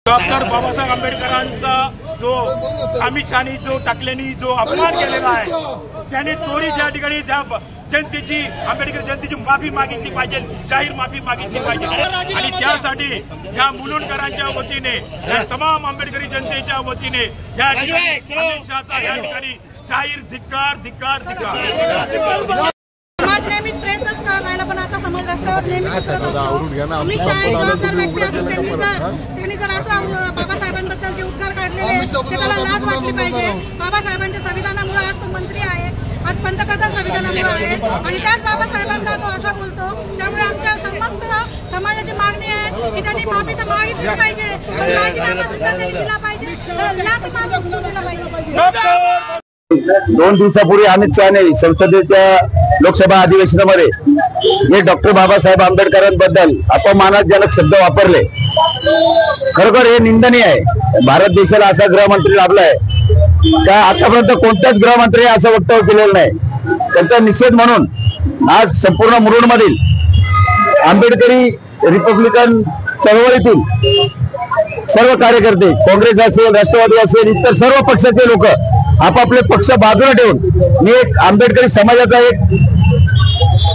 Doctor Babasaheb आंबेडकरांचा जो अमित शहानी जो टाकल्याने जो अपमान केलेला आहे त्याने त्वरित या ठिकाणी जनतेची आंबेडकर जनतेची माफी मागितली पाहिजे, जाहीर माफी मागितली पाहिजे। आणि त्यासाठी या मुलुंडकरांच्या वतीने या तमाम आंबेडकरी जनतेच्या वतीने या ठिकाणी अमित शहाचा या ठिकाणी जाहीर धिक्कार धिक्कार धिक्कार। समाज नेहमीच प्रयत्नच करायला पण आता समाज रस्त्यावर नेहमीच अमित शहा जबाबदार व्यक्ती असून त्यांनी जर असं बाबासाहेबांबद्दल जे उद्गार काढलेले त्याला लाज वाटली पाहिजे। बाबासाहेबांच्या संविधानामुळे आज तो मंत्री आहे, आज पंतप्रधान संविधानामुळे आहेत आणि त्याच बाबासाहेबांना तो असा बोलतो। त्यामुळे आमच्या समस्त समाजाची मागणी आहे की त्यांनी माफी तर मागितलीच पाहिजे, पण राजीनामा सुद्धा त्यांनी दिला पाहिजे, लाच मारून दिला पाहिजे। 2 दिवसापूर्वी अमित शहाने संसदेच्या लोकसभा अधिवेशनामध्ये हे डॉक्टर बाबासाहेब आंबेडकरांबद्दल अपमानजनक शब्द वापरले। खरोखर हे निंदनीय आहे। भारत देशाला असा गृहमंत्री लाभलाय का आतापर्यंत कोणत्याच गृहमंत्री असं वक्तव्य केलेलं नाही। त्याचा निषेध म्हणून आज संपूर्ण मुरुडमधील आंबेडकरी रिपब्लिकन चळवळीतील सर्व कार्यकर्ते, काँग्रेस असेल, राष्ट्रवादी असेल, इतर सर्व पक्षाचे लोक आपापले पक्ष बाजूला ठेवून मी एक आंबेडकरी समाजाचा एक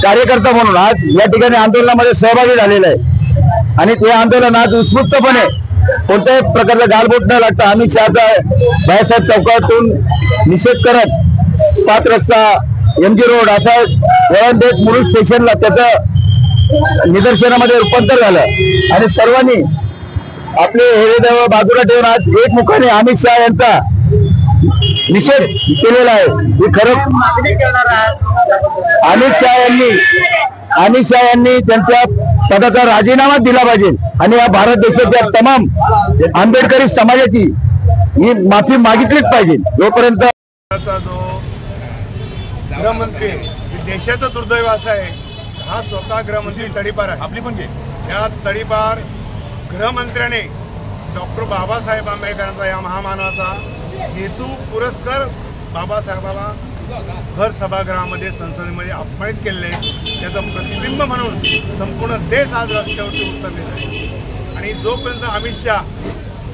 कार्यकर्ता म्हणून आज या ठिकाणी आंदोलनामध्ये सहभागी झालेला आहे। आणि ते आंदोलन आज उत्स्फूर्तपणे कोणत्याही प्रकारचा गालबोट न लागता अमित शहाचा बाळासाहेब चौकातून निषेध करत 5 रस्ता MG रोड असा वळण देत मुरुड स्टेशनला त्याचं निदर्शनामध्ये रूपांतर झालं आणि सर्वांनी आपले हेरेदेव बाजूला ठेवून आज एकमुखाने अमित शहा यांचा निषेध केलेला आहे। हे खरं अमित शहा यांनी त्यांच्या पदाचा राजीनामा दिला पाहिजे आणि या भारत देशाच्या तमाम आंबेडकरी समाजाची ही माफी मागितलीच पाहिजे। जोपर्यंत जो गृहमंत्री देशाचं दुर्दैव असं आहे, हा स्वतः गृहमंत्री तडीपार आहे। आपली पण घे या तडीपार गृहमंत्र्याने डॉक्टर बाबासाहेब आंबेडकरांचा या महामानवाचा हेतू पुरस्कार बाबासाहेबाला भर सभागृहामध्ये संसदेमध्ये अपमानित केले, त्याचं प्रतिबिंब म्हणून संपूर्ण देश आज रस्त्यावरती उतरलेला आहे। आणि जोपर्यंत अमित शहा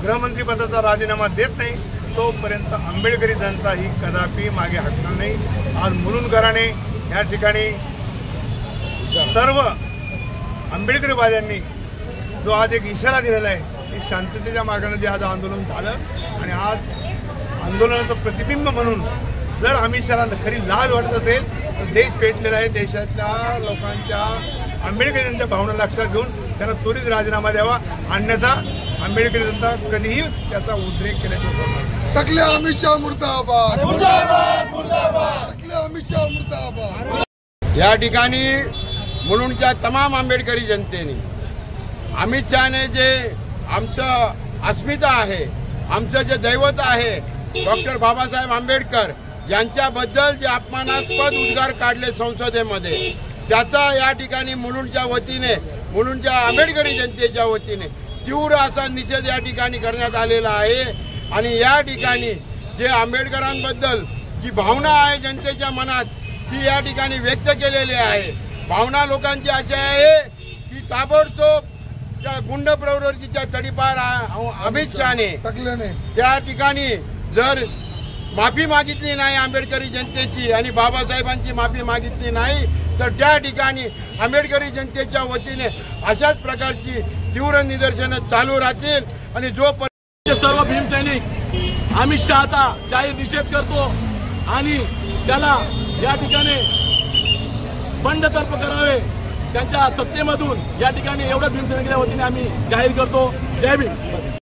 गृहमंत्रीपदाचा राजीनामा देत नाही तोपर्यंत आंबेडकरी जनता ही कदापि मागे हटणार नाही। आज मुलुंडकरांनी या ठिकाणी सर्व आंबेडकरीवाद्यांनी जो आज एक इशारा दिलेला आहे की शांततेच्या मार्गाने जे आज आंदोलन झालं आणि आज आंदोलनाचं प्रतिबिंब म्हणून जर अमित शहाला खरी लाज वाटत असेल तर देश पेटलेला आहे। देशातल्या लोकांच्या आंबेडकरांच्या भावना लक्षात घेऊन त्यांना त्वरित राजीनामा द्यावा, अन्यथा आंबेडकरी जनता कधीही त्याचा उद्रेक केल्याचं टकले अमित शहा मुर्दाबाद, टकले अमित शहा मुर्दाबाद। या ठिकाणी मुलुंडच्या तमाम आंबेडकरी जनतेने अमित शहाने जे आमचं अस्मिता आहे, आमचं जे दैवत आहे डॉक्टर बाबासाहेब आंबेडकर यांच्याबद्दल जे अपमानास्पद उद्गार काढले संसदेमध्ये, त्याचा या ठिकाणी मुलुंडच्या वतीने, मुलुंडच्या आंबेडकरी जनतेच्या वतीने तीव्र असा निषेध या ठिकाणी करण्यात आलेला आहे। आणि या ठिकाणी जे आंबेडकरांबद्दल जी भावना आहे जनतेच्या मनात ती या ठिकाणी व्यक्त केलेली आहे। भावना लोकांची अशी आहे की ताबडतोब त्या गुंड प्रवृत्तीच्या तडीपार अमित शहाने त्या ठिकाणी जर माफी मागितली नाही आंबेडकरी जनतेची आणि बाबासाहेबांची माफी मागितली नाही तर त्या ठिकाणी आंबेडकरी जनतेच्या वतीने अशाच प्रकारची तीव्र निदर्शनं चालू राहतील। आणि जो सर्व भीमसैनिक अमित शहाचा जाहीर निषेध करतो आणि त्याला या ठिकाणी बंडतर्फ करावे, त्यांच्या सत्तेमधून या ठिकाणी एवढ्या भीमसैनिकांच्या वतीने आम्ही जाहीर करतो। जय भीम।